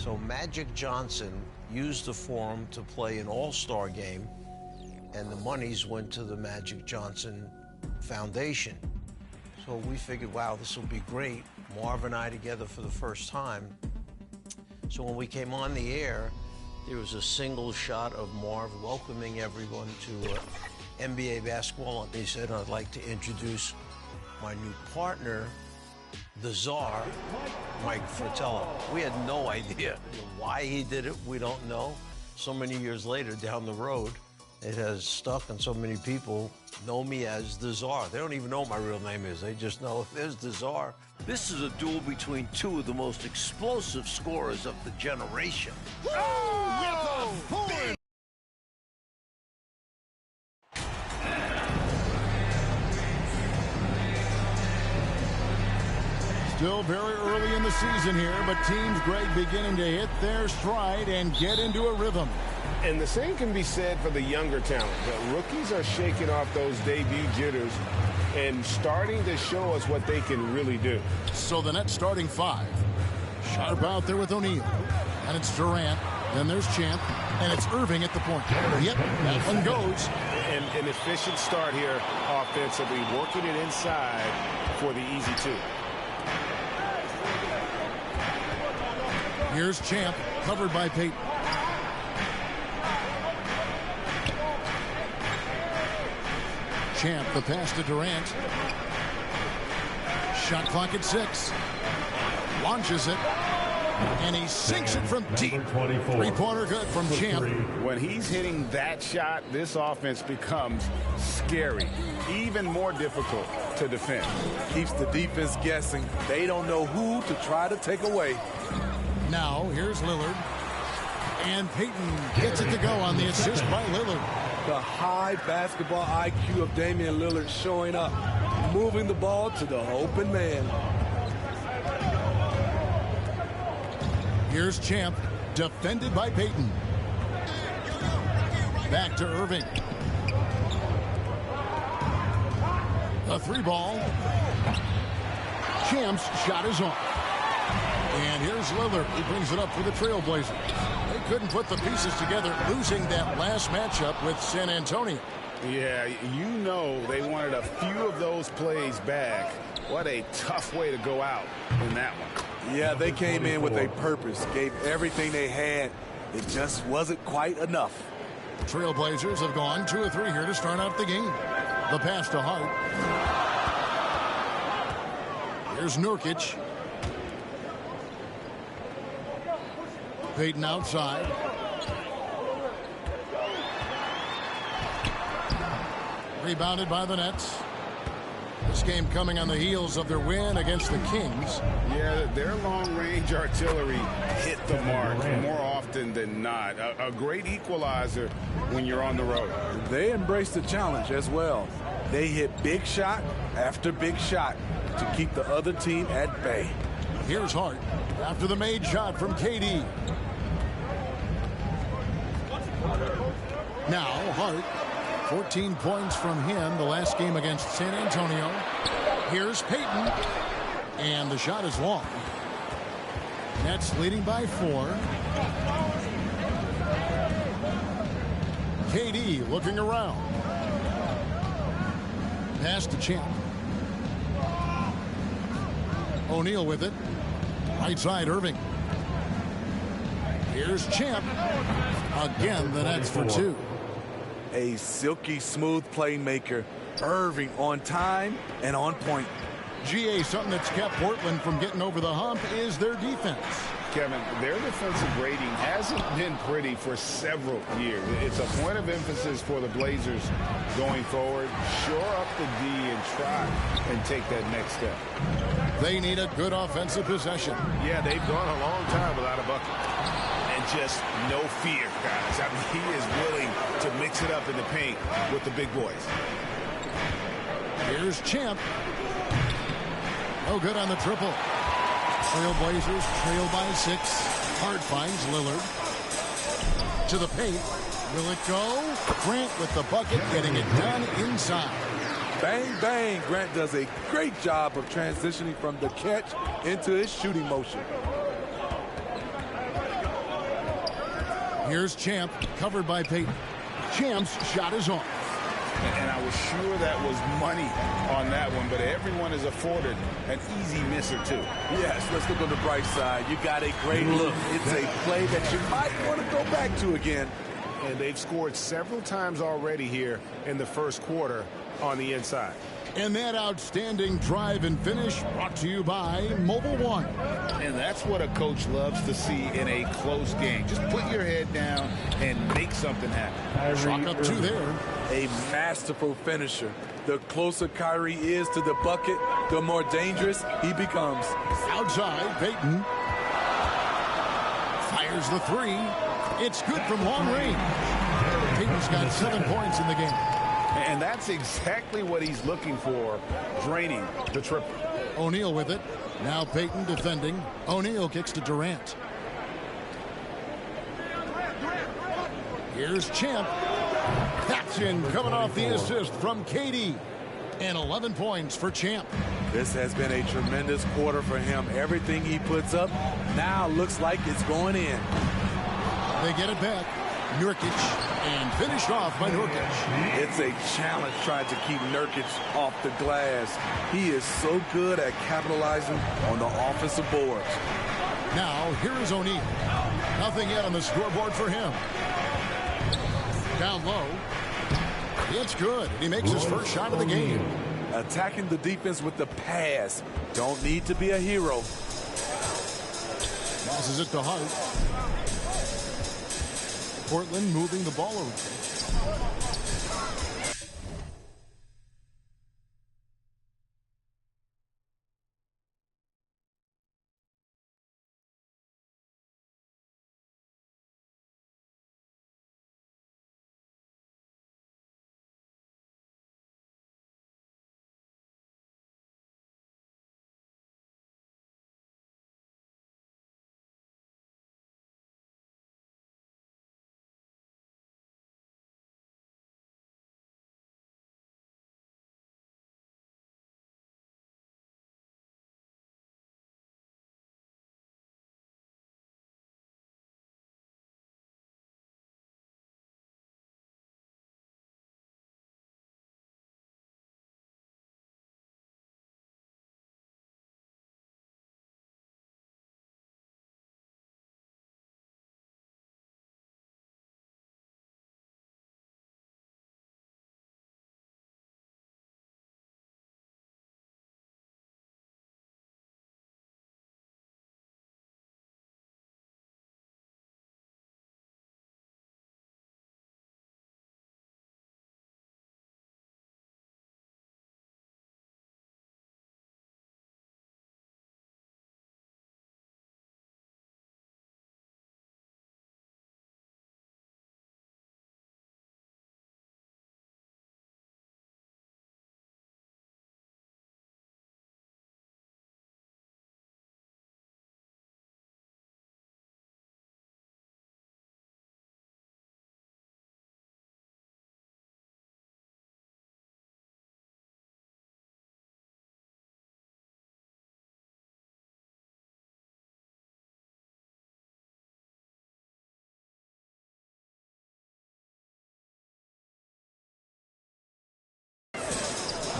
So Magic Johnson used the forum to play an all-star game, and the monies went to the Magic Johnson Foundation. So we figured, wow, this will be great. Marv and I together for the first time. So when we came on the air, there was a single shot of Marv welcoming everyone to NBA basketball. And he said, I'd like to introduce my new partner, the Czar, Mike Fratello. We had no idea why he did it. We don't know. So many years later, down the road, it has stuck, and so many people know me as the Czar. They don't even know what my real name is. They just know there's the Czar. This is a duel between two of the most explosive scorers of the generation. Oh, still very early in the season here, but teams, Greg, beginning to hit their stride and get into a rhythm. And the same can be said for the younger talent. The rookies are shaking off those debut jitters and starting to show us what they can really do. So the Nets starting five. Sharp out there with O'Neal. And it's Durant. Then there's Champ. And it's Irving at the point. Yep, that one goes. And an efficient start here offensively, working it inside for the easy two. Here's Champ, covered by Payton. Champ, the pass to Durant. Shot clock at 6. Launches it. And he sinks it from deep. Three-pointer good from Champ. When he's hitting that shot, this offense becomes scary. Even more difficult to defend. Keeps the defense guessing. They don't know who to try to take away. Now, here's Lillard. And Payton gets it to go on the assist by Lillard. The high basketball IQ of Damian Lillard showing up, moving the ball to the open man. Here's Champ, defended by Payton. Back to Irving. A three ball. Champ's shot is on. And here's Lillard. He brings it up for the Trailblazers. They couldn't put the pieces together, losing that last matchup with San Antonio. Yeah, you know they wanted a few of those plays back. What a tough way to go out in that one. Yeah, they came in with a purpose, gave everything they had. It just wasn't quite enough. Trailblazers have gone 2 of 3 here to start out the game. The pass to Hart. Here's Nurkic. Payton outside. Rebounded by the Nets. This game coming on the heels of their win against the Kings. Yeah, their long-range artillery hit the mark more often than not. A great equalizer when you're on the road. They embraced the challenge as well. They hit big shot after big shot to keep the other team at bay. Here's Hart after the made shot from KD. Now Hart, 14 points from him the last game against San Antonio. Here's Payton, and the shot is long. Nets leading by 4. KD looking around. Pass to Champ. O'Neal with it. Right side, Irving. Here's Champ. Again, the Nets for 2. A silky smooth playmaker. Irving on time and on point. GA, something that's kept Portland from getting over the hump is their defense. Kevin, their defensive rating hasn't been pretty for several years. It's a point of emphasis for the Blazers going forward. Shore up the D and try and take that next step. They need a good offensive possession. Yeah, they've gone a long time without a bucket. And just no fear, guys. I mean, he is willing to mix it up in the paint with the big boys. Here's Champ. No good on the triple. Trailblazers trail by 6. Hart finds Lillard. To the paint. Will it go? Grant with the bucket, getting it done inside. Bang, bang. Grant does a great job of transitioning from the catch into his shooting motion. Here's Champ, covered by Payton. Champ's shot is off. And I was sure that was money on that one, but everyone is afforded an easy miss or two. Yes, let's look on the bright side. You got a great look. It's a play that you might want to go back to again. And they've scored several times already here in the first quarter on the inside. And that outstanding drive and finish brought to you by Mobile One. And that's what a coach loves to see in a close game. Just put your head down and make something happen. Chalk up 2 there. A masterful finisher. The closer Kyrie is to the bucket, the more dangerous he becomes. Outside, Payton. Fires the 3. It's good from long range. Payton's got 7 points in the game. And that's exactly what he's looking for, draining the triple. O'Neal with it. Now Payton defending. O'Neal kicks to Durant. Here's Champ. That's in, coming off the assist from KD. And 11 points for Champ. This has been a tremendous quarter for him. Everything he puts up now looks like it's going in. They get it back. Nurkic, and finished off by Nurkic. It's a challenge trying to keep Nurkic off the glass. He is so good at capitalizing on the offensive boards. Now, here is O'Neal. Nothing yet on the scoreboard for him. Down low. It's good. He makes his first shot of the game. Attacking the defense with the pass. Don't need to be a hero. Passes it to Hart. Portland moving the ball around.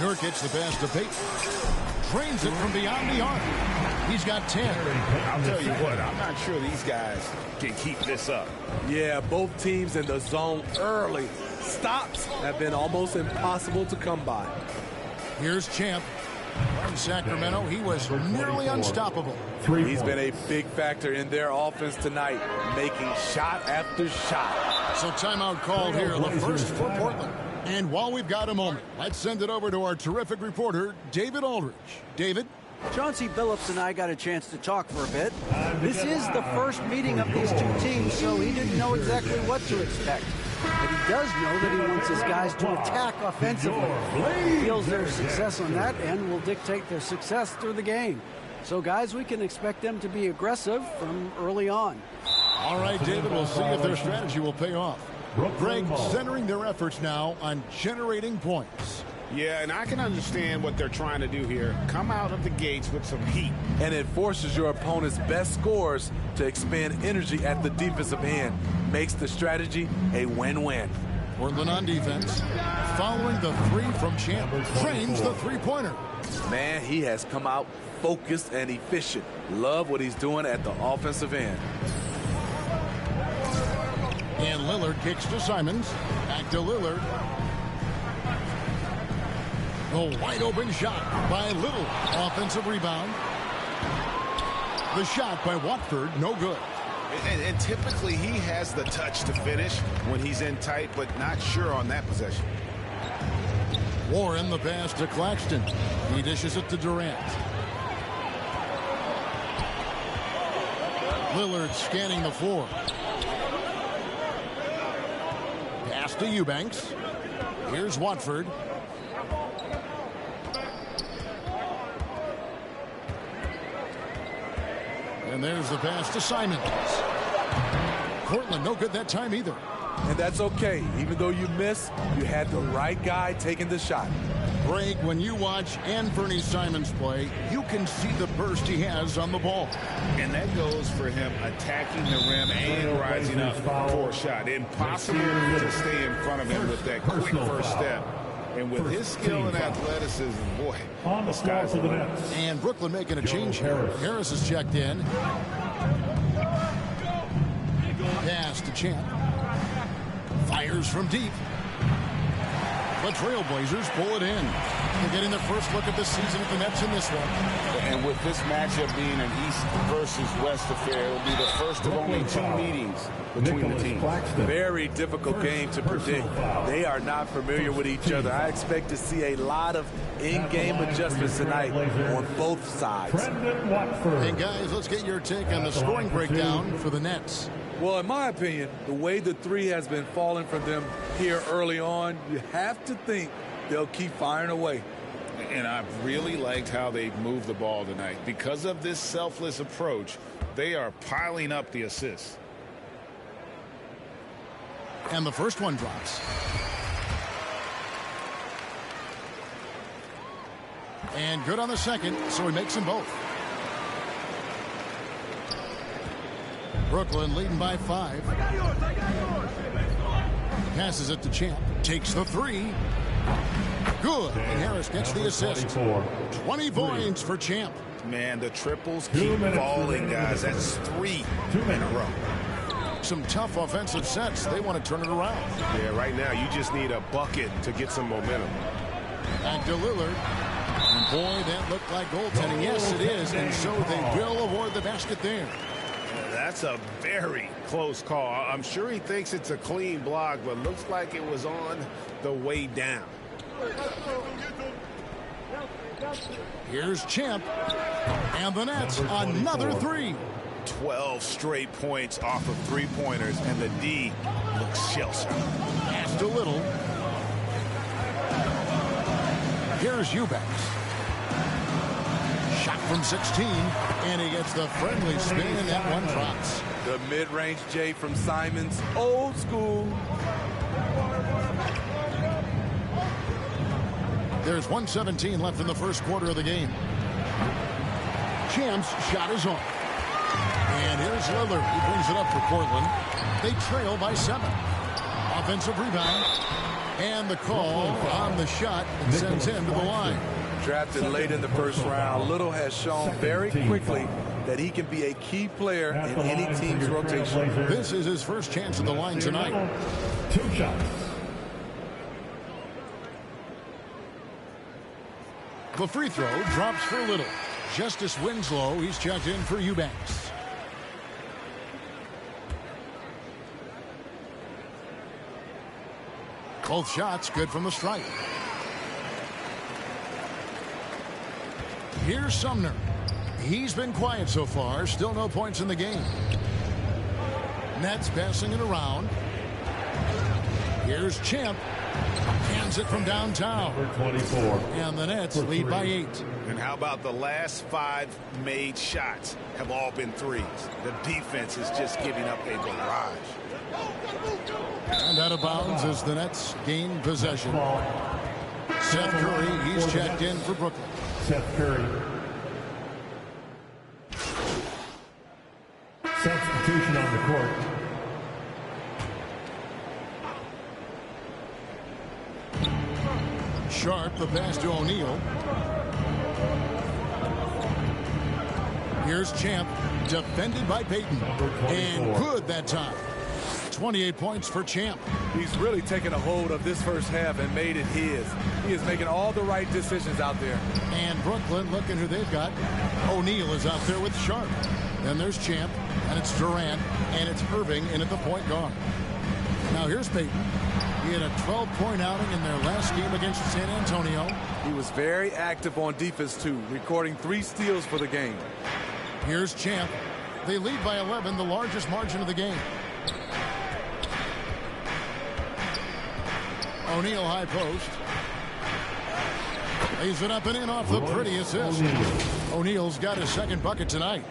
Nurkic, the pass to Payton. Drains it from beyond the arc. He's got 10. I'll tell you what, I'm not sure these guys can keep this up. Yeah, both teams in the zone early. Stops have been almost impossible to come by. Here's Champ. From Sacramento, he was nearly unstoppable. He's been a big factor in their offense tonight, making shot after shot. So timeout called here, the first for Portland. And while we've got a moment, let's send it over to our terrific reporter, David Aldridge. David? Chauncey Billups and I got a chance to talk for a bit. This is the first meeting of these two teams, so he didn't know exactly what to expect. But he does know that he wants his guys to attack offensively. He feels their success on that end will dictate their success through the game. So, guys, we can expect them to be aggressive from early on. All right, David, we'll see if their strategy will pay off. Greg centering their efforts now on generating points. Yeah, and I can understand what they're trying to do here. Come out of the gates with some heat. And it forces your opponent's best scorers to expend energy at the defensive end. Makes the strategy a win-win. Portland on defense. Following the three from Champ. Frames the three-pointer. Man, he has come out focused and efficient. Love what he's doing at the offensive end. And Lillard kicks to Simons. Back to Lillard. The wide open shot by Little. Offensive rebound. The shot by Watford, no good. And typically he has the touch to finish when he's in tight, but not sure on that possession. Warren the pass to Claxton. He dishes it to Durant. Lillard scanning the floor. Pass to Eubanks. Here's Watford. And there's the pass to Simons. Portland no good that time either. And that's okay. Even though you miss, you had the right guy taking the shot. Greg, when you watch Anthony Simons play, you can see the burst he has on the ball. And that goes for him attacking the rim and rising up for a shot. Impossible to stay in front of him with that quick first step. And with his skill and athleticism, boy, the sky's the limit. And Brooklyn making a change here. Harris is checked in. Pass to Champ. Fires from deep. The Trailblazers pull it in. They're getting their first look at this season at the Nets in this one. And with this matchup being an East versus West affair, it will be the first of only two meetings between the teams. Very difficult game to predict. They are not familiar with each other. I expect to see a lot of in-game adjustments tonight on both sides. And guys, let's get your take on the scoring breakdown for the Nets. Well, in my opinion, the way the three has been falling from them here early on, you have to think they'll keep firing away. And I've really liked how they've moved the ball tonight. Because of this selfless approach, they are piling up the assists. And the first one drops. And good on the second, so he makes them both. Brooklyn leading by 5. Passes it to Champ. Takes the three. Good. And Harris gets the assist. 20 points for Champ. Man, the triples keep falling, guys. That's 3 in a row. Some tough offensive sets. They want to turn it around. Yeah, right now you just need a bucket to get some momentum. Back to Lillard. And boy, that looked like goaltending. Yes, it is. And so they will award the basket there. That's a very close call. I'm sure he thinks it's a clean block, but looks like it was on the way down. Here's Champ. And the Nets, another three. 12 straight points off of three-pointers, and the D looks shell-shocked. Pass to Little. Here's Eubanks. Shot from 16, and he gets the friendly spin, and that one drops. The mid-range J from Simons, old school. There's 1:17 left in the first quarter of the game. Champ's shot is off. And here's Lillard. He brings it up for Portland. They trail by 7. Offensive rebound. And the call on the shot sends him to the line. Drafted late in the first round, Little has shown very quickly that he can be a key player in any team's rotation. This is his first chance at the line tonight. 2 shots. The free throw drops for Little. Justice Winslow, he's checked in for Eubanks. Both shots good from the stripe. Here's Sumner. He's been quiet so far. Still no points in the game. Nets passing it around. Here's Champ. Hands it from downtown. Number 24. And the Nets lead by 8. And how about the last 5 made shots have all been threes? The defense is just giving up a barrage. And out of bounds as the Nets gain possession. Seth Curry, he's checked in for Brooklyn. Seth Curry. Substitution on the court. Sharp, the pass to O'Neal. Here's Champ, defended by Payton. And good that time. 28 points for Champ. He's really taken a hold of this first half and made it his. He is making all the right decisions out there. And Brooklyn, looking who they've got. O'Neal is out there with Sharp. Then there's Champ, and it's Durant, and it's Irving in at the point guard. Now here's Payton. He had a 12-point outing in their last game against San Antonio. He was very active on defense, too, recording 3 steals for the game. Here's Champ. They lead by 11, the largest margin of the game. O'Neal high post. Lays it up and in off the pretty assist. O'Neal's got his second bucket tonight.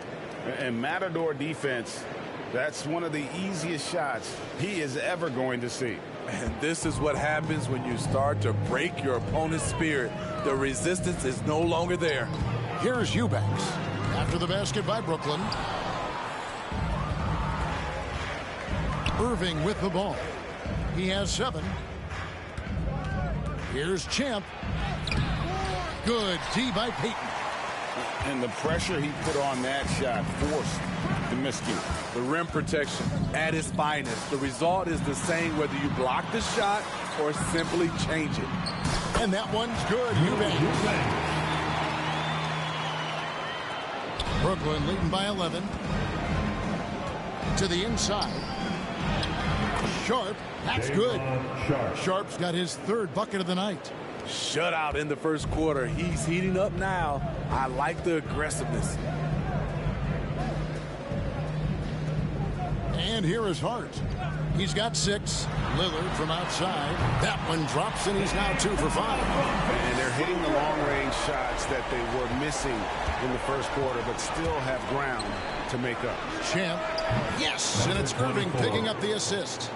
And Matador defense, that's one of the easiest shots he is ever going to see. And this is what happens when you start to break your opponent's spirit. The resistance is no longer there. Here's Eubanks. After the basket by Brooklyn. Irving with the ball. He has 7. Here's Champ. Good D by Payton. And the pressure he put on that shot forced the miscue. The rim protection at its finest. The result is the same whether you block the shot or simply change it. And that one's good. Eubanks. Brooklyn leading by 11. To the inside. Sharp. That's good. Sharp's got his 3rd bucket of the night. Shutout in the first quarter. He's heating up now. I like the aggressiveness. And here is Hart. He's got 6. Lillard from outside. That one drops, and he's now 2 for 5. And they're hitting the long-range shots that they were missing in the first quarter, but still have ground to make up. Champ. Yes, and it's Irving picking up the assist.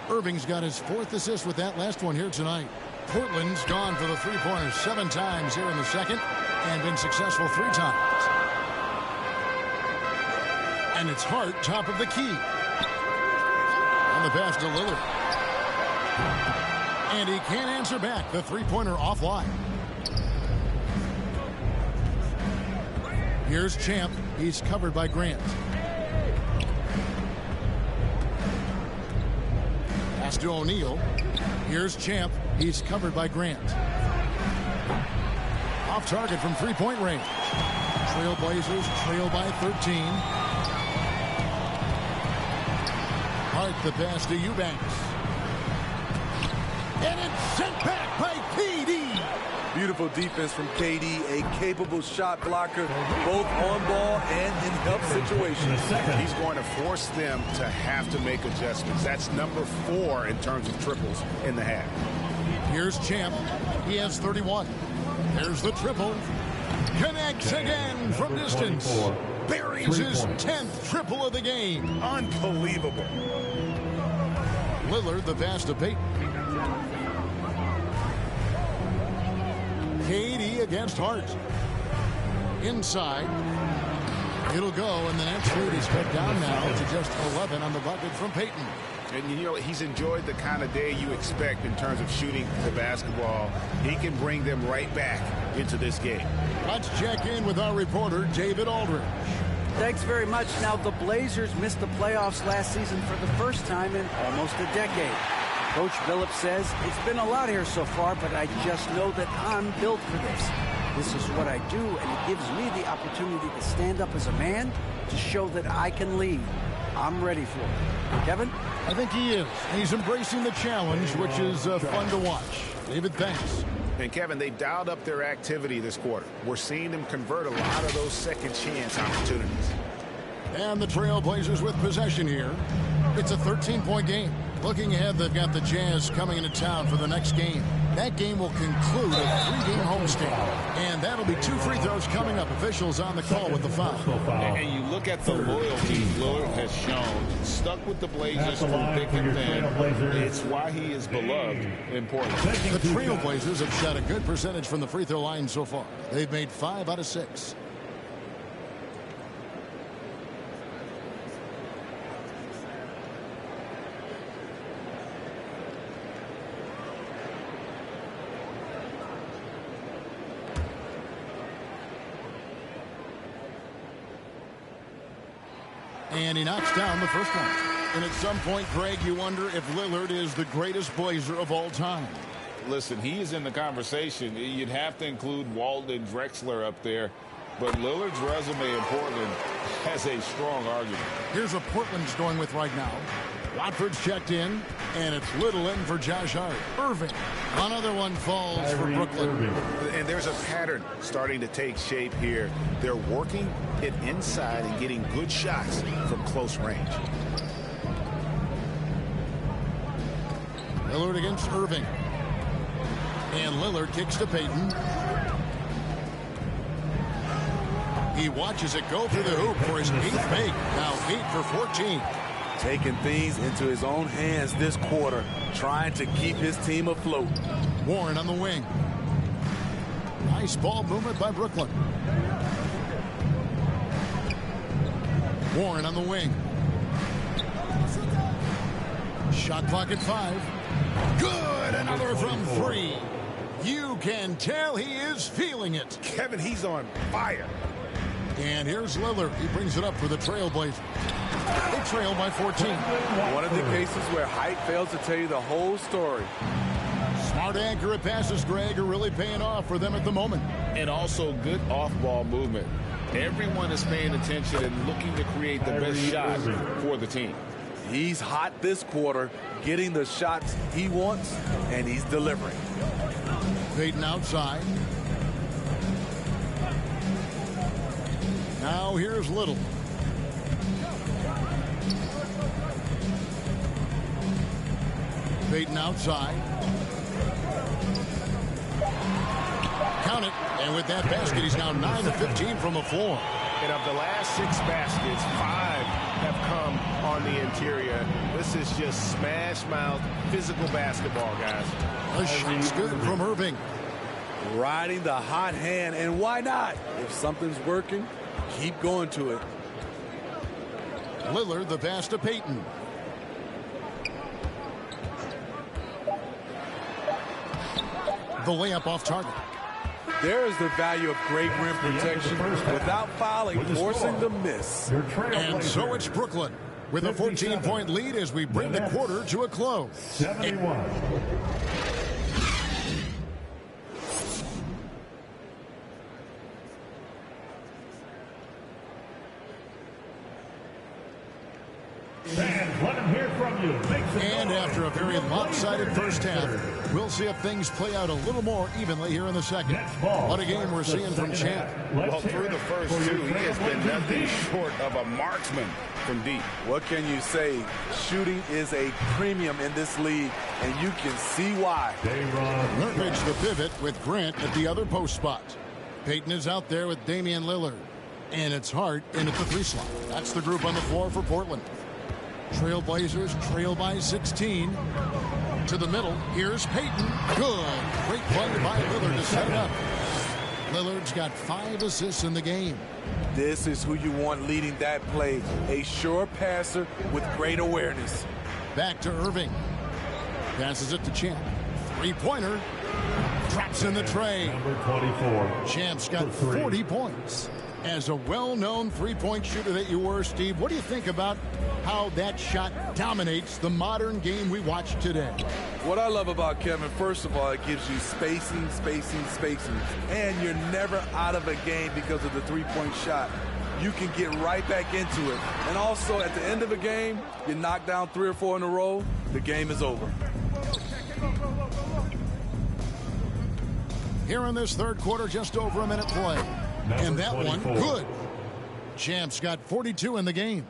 Irving's got his 4th assist with that last one here tonight. Portland's gone for the 3-pointer 7 times here in the second and been successful 3 times. And it's Hart, top of the key. On the pass to Lillard. And he can't answer back. The 3-pointer offline. Here's Champ. He's covered by Grant. Pass to O'Neal. Here's Champ. He's covered by Grant. Off target from 3-point range. Trailblazers trail by 13. Hart the pass to Eubanks. And it's sent back by KD. Beautiful defense from KD, a capable shot blocker, both on ball and in help situations. He's going to force them to have to make adjustments. That's number 4 in terms of triples in the half. Here's Champ. He has 31. There's the triple. Connects again from distance. Buries his 10th triple of the game. Unbelievable. Lillard the pass to Payton. KD against Hart. Inside. It'll go, and the Nets lead is cut down now to just 11 on the bucket from Payton. And, you know, he's enjoyed the kind of day you expect in terms of shooting the basketball. He can bring them right back into this game. Let's check in with our reporter, David Aldridge. Thanks very much. Now, the Blazers missed the playoffs last season for the first time in almost a decade. Coach Billups says, it's been a lot here so far, but I just know that I'm built for this. This is what I do, and it gives me the opportunity to stand up as a man to show that I can lead. I'm ready for it. Kevin? I think he is. He's embracing the challenge, which is fun to watch. David, thanks. And Kevin, they've dialed up their activity this quarter. We're seeing them convert a lot of those second chance opportunities. And the Trailblazers with possession here. It's a 13-point game. Looking ahead, they've got the Jazz coming into town for the next game. That game will conclude a 3-game homestand. And that'll be 2 free throws coming up. Officials on the call with the foul. And you look at the loyalty Lillard has shown. Stuck with the Blazers through thick and thin. It's why he is beloved in Portland. The Trailblazers have shot a good percentage from the free throw line so far. They've made 5 out of 6. And he knocks down the first one. And at some point, Greg, you wonder if Lillard is the greatest Blazer of all time. Listen, he is in the conversation. You'd have to include Walton and Drexler up there. But Lillard's resume in Portland has a strong argument. Here's what Portland's going with right now. Watford's checked in, and it's Little in for Josh Hart. Irving. Another one falls for Brooklyn. And there's a pattern starting to take shape here. They're working it inside and getting good shots from close range. Lillard against Irving. And Lillard kicks to Payton. He watches it go through the hoop for his 8th make. Now 8 for 14. Taking things into his own hands this quarter, trying to keep his team afloat. Warren on the wing. Nice ball movement by Brooklyn. Warren on the wing. Shot clock at 5. Good! Another from 3. You can tell he is feeling it. Kevin, he's on fire. And here's Lillard. He brings it up for the Trailblazers. They trail by 14. One of the cases where height fails to tell you the whole story. Smart, accurate passes, Greg, are really paying off for them at the moment. And also good off-ball movement. Everyone is paying attention and looking to create the best shot for the team. He's hot this quarter, getting the shots he wants, and he's delivering. Payton outside. Now here's Little. Payton outside. Count it. And with that basket, he's now 9 of 15 from the floor. And of the last 6 baskets, 5 have come on the interior. This is just smash mouth physical basketball, guys. A shot's good from Irving. Riding the hot hand, and why not? If something's working, keep going to it. Lillard, the pass to Payton. The layup off target. There is the value of great rim protection without fouling, forcing the miss. And so it's Brooklyn with a 14-point lead as we bring the quarter to a close. 71. Fans, let him hear from you. And after a very lopsided first half, we'll see if things play out a little more evenly here in the second. What a game we're seeing from Champ. Well, through the first 2, he has been nothing short of a marksman from deep. What can you say? Shooting is a premium in this league, and you can see why. Nurkic the pivot with Grant at the other post spot. Payton is out there with Damian Lillard. And it's Hart in at the 3 slot. That's the group on the floor for Portland. Trailblazers trail by 16. To the middle. Here's Payton. Good. Great play by Lillard to set it up. Lillard's got 5 assists in the game. This is who you want leading that play. A sure passer with great awareness. Back to Irving. Passes it to Champ. 3-pointer. Traps in the tray. Number 24. Champ's got 40 points. As a well-known three-point shooter that you were, Steve, what do you think about how that shot dominates the modern game we watch today? What I love about Kevin, first of all, it gives you spacing. And you're never out of a game because of the three-point shot. You can get right back into it. And also, at the end of a game, you knock down 3 or 4 in a row, the game is over. Here in this third quarter, just over a minute play. And that one, good. Champ's got 42 in the game.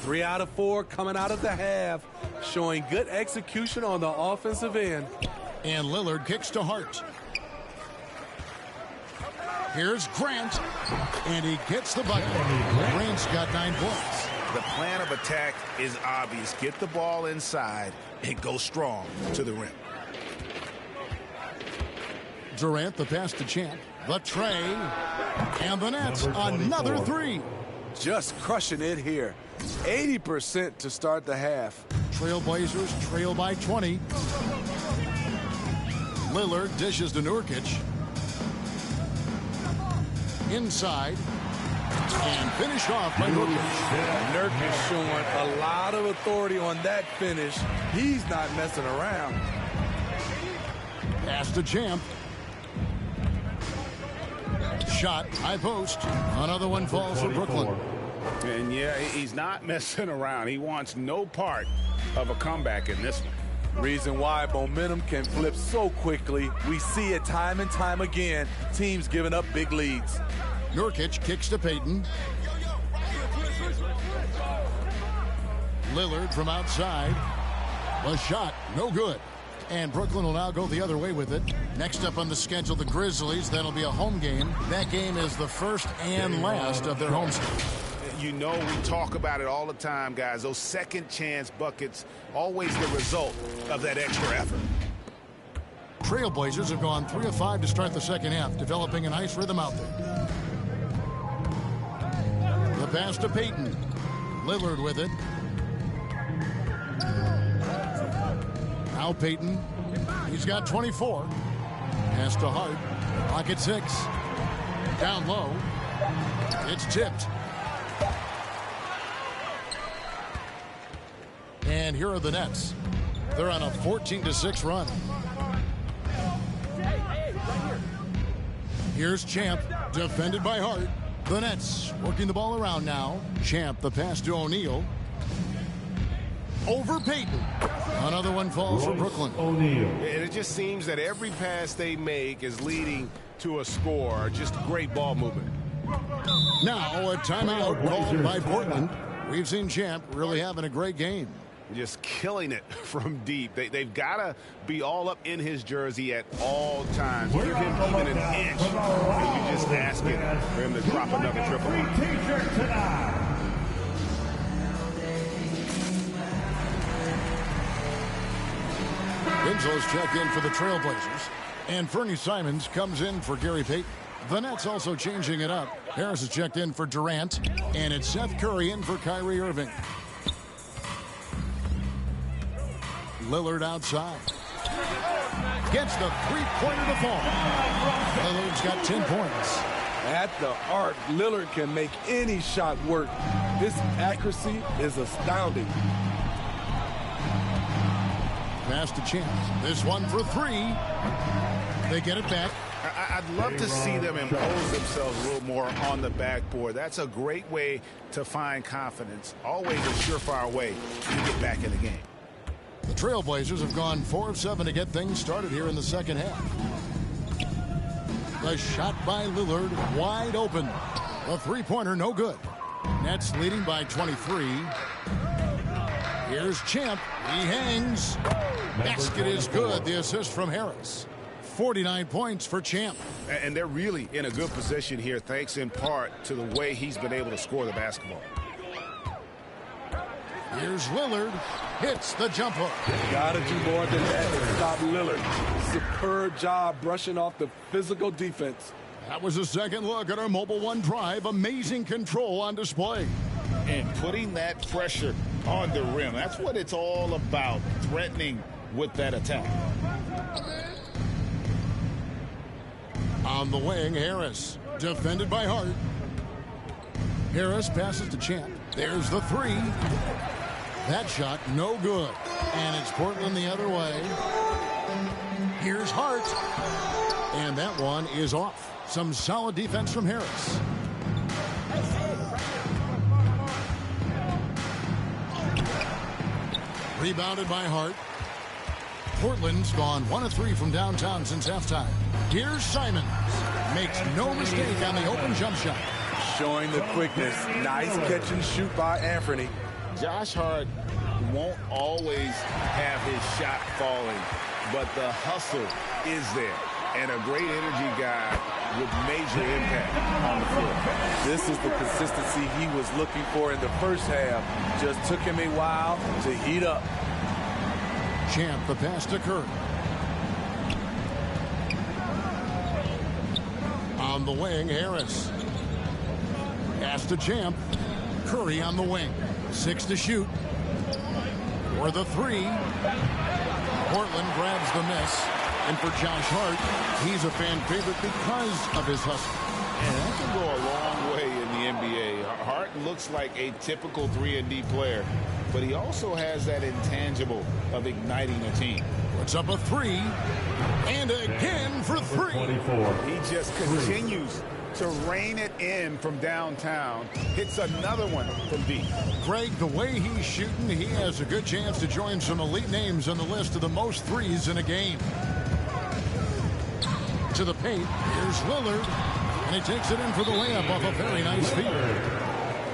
3 out of 4 coming out of the half, showing good execution on the offensive end. And Lillard kicks to Hart. Here's Grant, and he gets the bucket. Grant's got 9 points. The plan of attack is obvious. Get the ball inside and go strong to the rim. Durant, the pass to Champ. The tray, and the Nets, another 3. Just crushing it here. 80% to start the half. Trailblazers trail by 20. Lillard dishes to Nurkic. Inside. And finished off by Nurkic. Nurkic showing a lot of authority on that finish. He's not messing around. Pass to Champ. Shot, high post. Another one falls for Brooklyn. And yeah, he's not messing around. He wants no part of a comeback in this one. Reason why momentum can flip so quickly. We see it time and time again. Teams giving up big leads. Nurkic kicks to Payton. Lillard from outside. A shot, no good. And Brooklyn will now go the other way with it. Next up on the schedule, the Grizzlies. That'll be a home game. That game is the first and last of their home series. You know, we talk about it all the time, guys. Those second chance buckets, always the result of that extra effort. Trailblazers have gone 3 of 5 to start the second half, developing a nice rhythm out there. The pass to Payton. Lillard with it. Now Payton. He's got 24. Pass to Hart. Pocket 6. Down low. It's tipped. And here are the Nets. They're on a 14-6 run. Here's Champ, defended by Hart. The Nets working the ball around now. Champ, the pass to O'Neal. Over Payton. Another one falls for Brooklyn. And it just seems that every pass they make is leading to a score. Just great ball movement. Now a timeout called by Portland. We've seen Champ really having a great game. Just killing it from deep. They've got to be all up in his jersey at all times. Give him even an inch, and you're just asking for him to drop another triple. Winslow's checked in for the Trailblazers. And Fernie Simons comes in for Gary Payton. The Nets also changing it up. Harris is checked in for Durant. And it's Seth Curry in for Kyrie Irving. Lillard outside. Gets the three-pointer to fall. Lillard's got 10 points. At the arc, Lillard can make any shot work. His accuracy is astounding. Pass to Champ. This one for 3. They get it back. I'd love to see them impose themselves a little more on the backboard. That's a great way to find confidence. Always a surefire way to get back in the game. The Trailblazers have gone 4 of 7 to get things started here in the second half. The shot by Lillard, wide open. The three-pointer, no good. Nets leading by 23. Here's Champ. He hangs. Basket is good. The assist from Harris. 49 points for Champ. And they're really in a good position here, thanks in part to the way he's been able to score the basketball. Here's Lillard. Hits the jump hook. Gotta do more than that to stop Lillard. Superb job brushing off the physical defense. That was a second look at our Mobile One drive. Amazing control on display. And putting that pressure on the rim. That's what it's all about, threatening with that attack. On the wing, Harris. Defended by Hart. Harris passes to Champ. There's the 3. That shot, no good. And it's Portland the other way. Here's Hart. And that one is off. Some solid defense from Harris. Rebounded by Hart. Portland's gone 1 of 3 from downtown since halftime. Here's Simons. Makes no mistake on the open jump shot. Showing the quickness. Nice catch and shoot by Anthony. Josh Hart won't always have his shot falling, but the hustle is there. And a great energy guy with major impact on the floor. This is the consistency he was looking for in the first half. Just took him a while to heat up. Champ, the pass to Curry. On the wing, Harris. Pass to Champ. Curry on the wing. 6 to shoot. For the 3. Portland grabs the miss. And for Josh Hart, he's a fan favorite because of his hustle. And that can go a long way in the NBA. Hart looks like a typical 3-and-D player, but he also has that intangible of igniting a team. Puts up a 3, and again for 3. He just continues to rein it in from downtown. Hits another one from deep. Greg, the way he's shooting, he has a good chance to join some elite names on the list of the most threes in a game. To the paint, here's Lillard, and he takes it in for the layup off a very nice feed.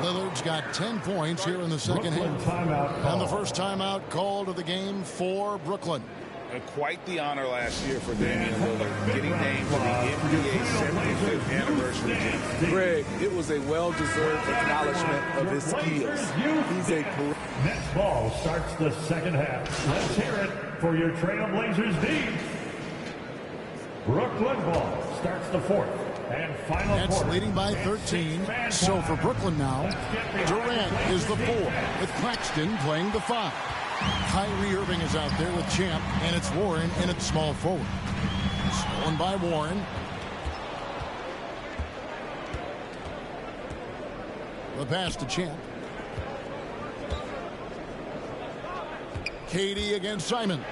Lillard's got 10 points here in the second half. And the first timeout called of the game for Brooklyn. Quite the honor last year for Damian Lillard, getting named to the NBA 75th anniversary team. Greg, it was a well-deserved acknowledgement of his skills. He's a... Next ball starts the second half. Let's hear it for your Trailblazers D. Brooklyn ball starts the fourth and final Nets quarter. leading by 13. So for Brooklyn now, Durant is the 4, with Claxton playing the 5. Kyrie Irving is out there with Champ, and it's Warren in at small forward. Stolen by Warren. The pass to Champ. KD against Simon.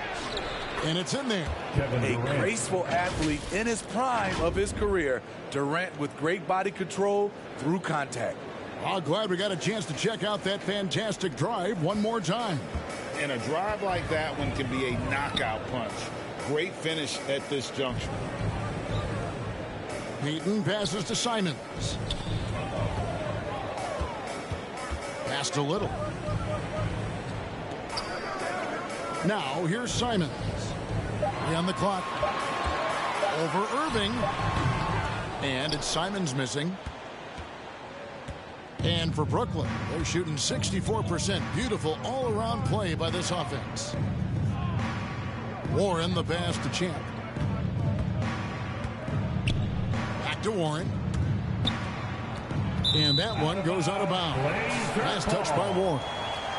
And it's in there. A graceful athlete in his prime of his career. Durant with great body control through contact. Oh, glad we got a chance to check out that fantastic drive one more time. And a drive like that one can be a knockout punch. Great finish at this juncture. Payton passes to Simons. Pass to Little. Now here's Simons. 3 on the clock. Over Irving. And it's Simons missing. And for Brooklyn, they're shooting 64%. Beautiful all-around play by this offense. Warren, the pass to Champ. Back to Warren. And that one goes out of bounds. Last touch by Warren.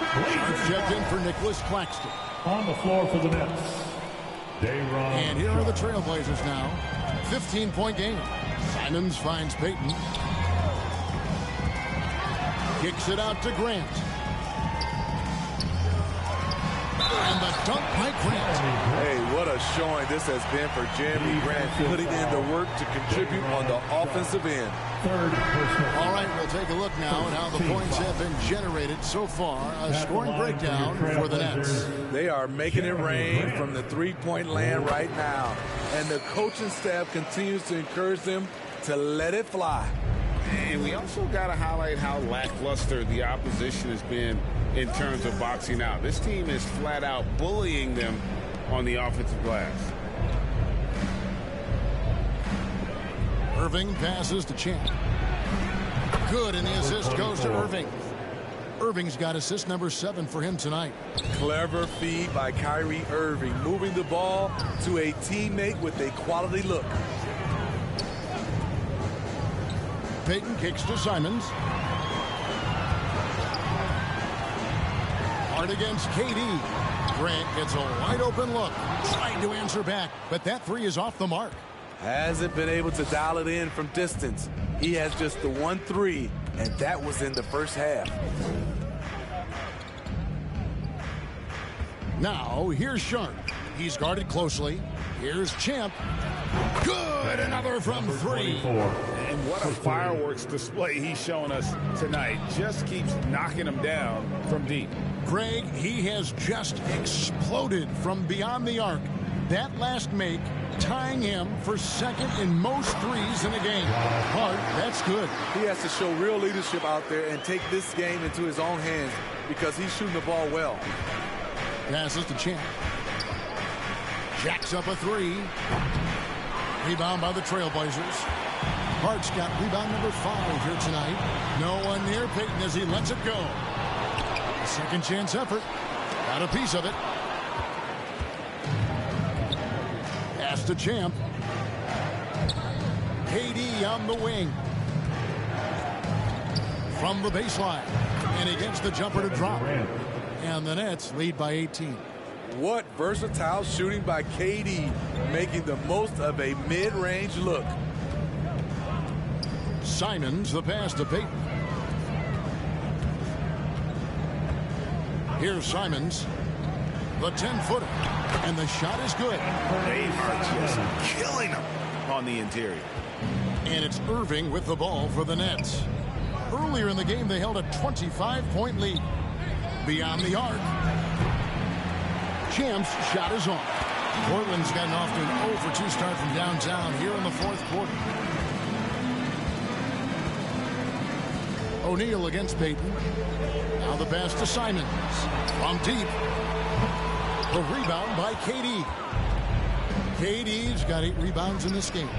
It's checked in for Nicholas Claxton. On the floor for the Nets. And here are the Trailblazers now. 15-point game. Simons finds Payton. Kicks it out to Grant. And the dunk by Grant. Hey, what a showing this has been for Jeremy Grant, putting in the work to contribute on the offensive end. All right, we'll take a look now at how the points have been generated so far. A scoring breakdown for the Nets. They are making it rain from the three-point land right now. And the coaching staff continues to encourage them to let it fly. And we also got to highlight how lackluster the opposition has been in terms of boxing out. This team is flat out bullying them on the offensive glass. Irving passes to Champ. Good, and the assist goes to Irving. Irving's got assist number 7 for him tonight. Clever feed by Kyrie Irving, moving the ball to a teammate with a quality look. Payton kicks to Simons. Hard against KD. Grant gets a wide open look. Trying to answer back, but that 3 is off the mark. Hasn't been able to dial it in from distance. He has just the 1-3, and that was in the first half. Now, here's Sharp. He's guarded closely. Here's Champ. Good! Another from 3. And what a fireworks display he's showing us tonight. Just keeps knocking them down from deep. Greg, he has just exploded from beyond the arc. That last make tying him for second in most threes in a game. Hard, that's good. He has to show real leadership out there and take this game into his own hands. because he's shooting the ball well. Passes to Champ. Jacks up a three. Rebound by the Trailblazers. Hart's got rebound number 5 here tonight. No one near Payton as he lets it go. A second chance effort. Got a piece of it. Pass to Champ. KD on the wing. From the baseline. And he gets the jumper to drop. And the Nets lead by 18. What versatile shooting by KD, making the most of a mid-range look. Simons the pass to Payton. Here's Simons. The 10-footer. And the shot is good. They are just killing them on the interior. And it's Irving with the ball for the Nets. Earlier in the game, they held a 25-point lead. Beyond the arc. Champ's shot is on. Portland's gotten off to an 0-for-2 start from downtown here in the fourth quarter. O'Neal against Payton. Now the pass to Simons. From deep. The rebound by KD. KD's got 8 rebounds in this game.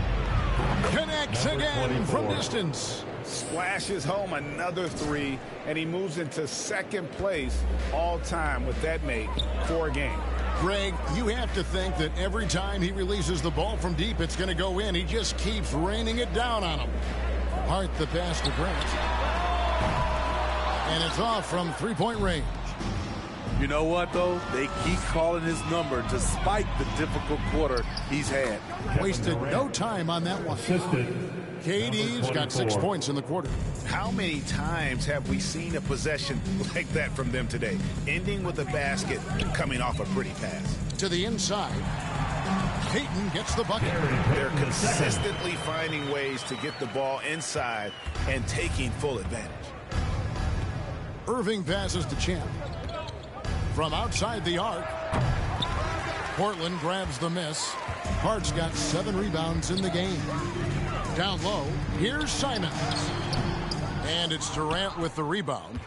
Connects again from distance. Splashes home another 3, and he moves into second place all time with that make for a game. Greg, you have to think that every time he releases the ball from deep, it's going to go in. He just keeps raining it down on him. Hart the pass to Grant. And it's off from three-point range. You know what, though? They keep calling his number despite the difficult quarter he's had. Wasted no time on that one. KD's got 6 points in the quarter. How many times have we seen a possession like that from them today? Ending with a basket, coming off a pretty pass. To the inside. Payton gets the bucket. They're consistently finding ways to get the ball inside and taking full advantage. Irving passes to Champ. From outside the arc. Portland grabs the miss. Hart's got 7 rebounds in the game. Down low, here's Simons. And it's Durant with the rebound.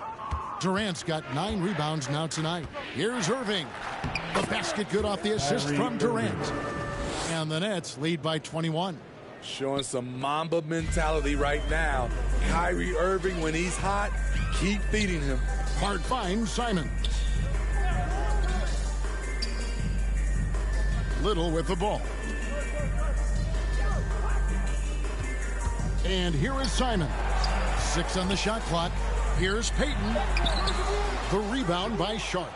Durant's got 9 rebounds now tonight. Here's Irving. The basket good off the assist from Durant. And the Nets lead by 21. Showing some Mamba mentality right now. Kyrie Irving, when he's hot, keep feeding him. Hart finds Simons. Little with the ball. And here is Simons. 6 on the shot clock. Here's Payton. The rebound by Sharp.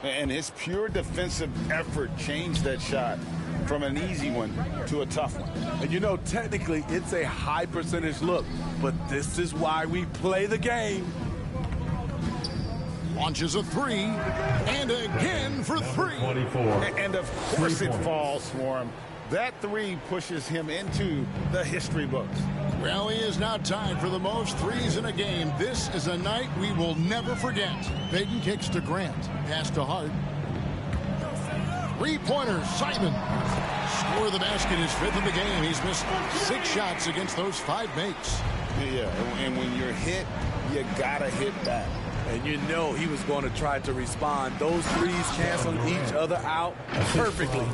And his pure defensive effort changed that shot from an easy one to a tough one. And you know, technically, it's a high percentage look, but this is why we play the game. Launches a 3, and again for 3. And of course it falls for him. That 3 pushes him into the history books. Well, he is now tied for the most 3s in a game. This is a night we will never forget. Payton kicks to Grant. Pass to Hart. 3-pointer, Simon. Score the basket, his 5th of the game. He's missed 6 shots against those 5 makes. Yeah, and when you're hit, you gotta hit back. And you know he was going to try to respond. Those 3s canceling each other out perfectly.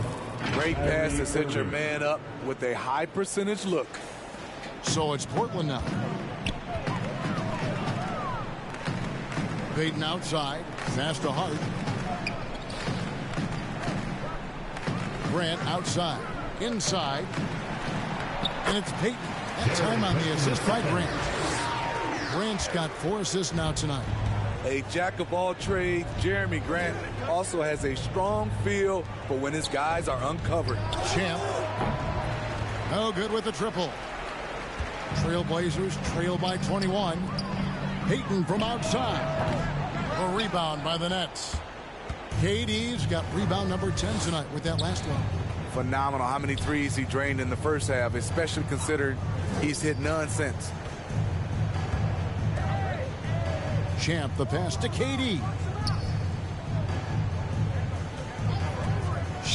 Great pass to set your man up with a high percentage look. So it's Portland now. Payton outside. Pass to Hart. Grant outside. Inside. And it's Payton. That time on the assist by Grant. Grant's got 4 assists now tonight. A jack of all trades, Jeremy Grant also has a strong feel for when his guys are uncovered. Champ. No good with the triple. Trailblazers trail by 21. Payton from outside. A rebound by the Nets. KD's got rebound number 10 tonight with that last one. Phenomenal how many 3s he drained in the first half, especially considering he's hit none since. Champ the pass to KD.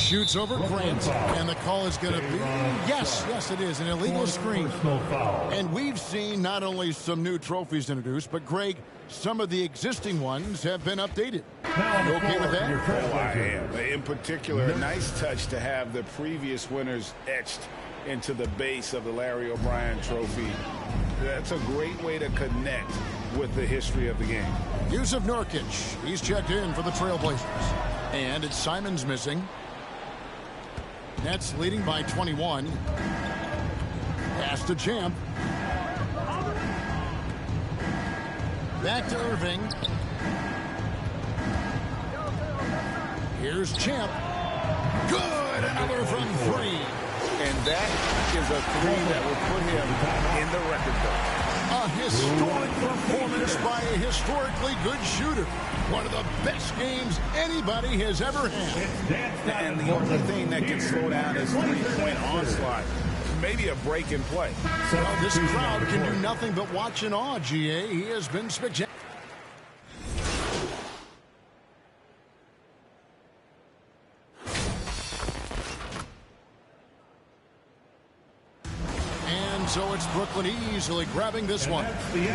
shoots over Grant, and the call is going to be, yes, it is, an illegal screen. And we've seen not only some new trophies introduced, but Greg, some of the existing ones have been updated. You okay with that? Oh, I am. In particular, a nice touch to have the previous winners etched into the base of the Larry O'Brien trophy. That's a great way to connect with the history of the game. Jusuf Nurkic, he's checked in for the Trailblazers. And it's Simons missing. Nets leading by 21. Pass to Champ. Back to Irving. Here's Champ. Good! Another from three. And that is a three that will put him in the record book. A historic performance by a historically good shooter. One of the best games anybody has ever had. And the only thing that can slow down is three-point onslaught. Maybe a break in play. Well, this crowd can do nothing but watch in awe, GA. He has been spectacular. So it's Brooklyn easily grabbing this one.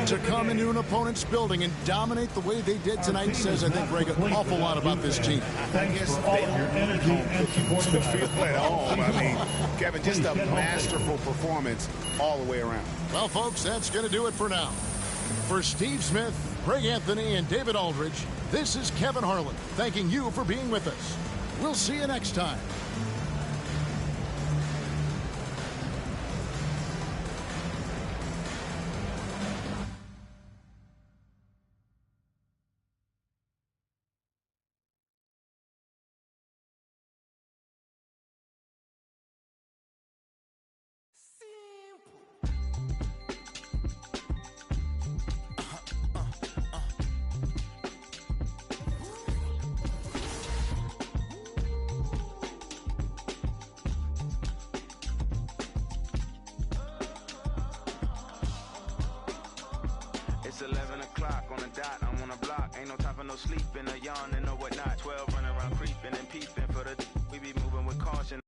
To come into an opponent's building and dominate the way they did tonight says, I think, Greg, an awful lot about this team. I guess they don't feel at home. I mean, Kevin, just a masterful performance all the way around. Well, folks, that's going to do it for now. For Steve Smith, Greg Anthony, and David Aldridge, this is Kevin Harlan thanking you for being with us. We'll see you next time. It's 11 o'clock on the dot, I'm on a block. Ain't no time for no sleeping, or yawning, or whatnot. 12 running around creeping and peeping for the we be moving with caution.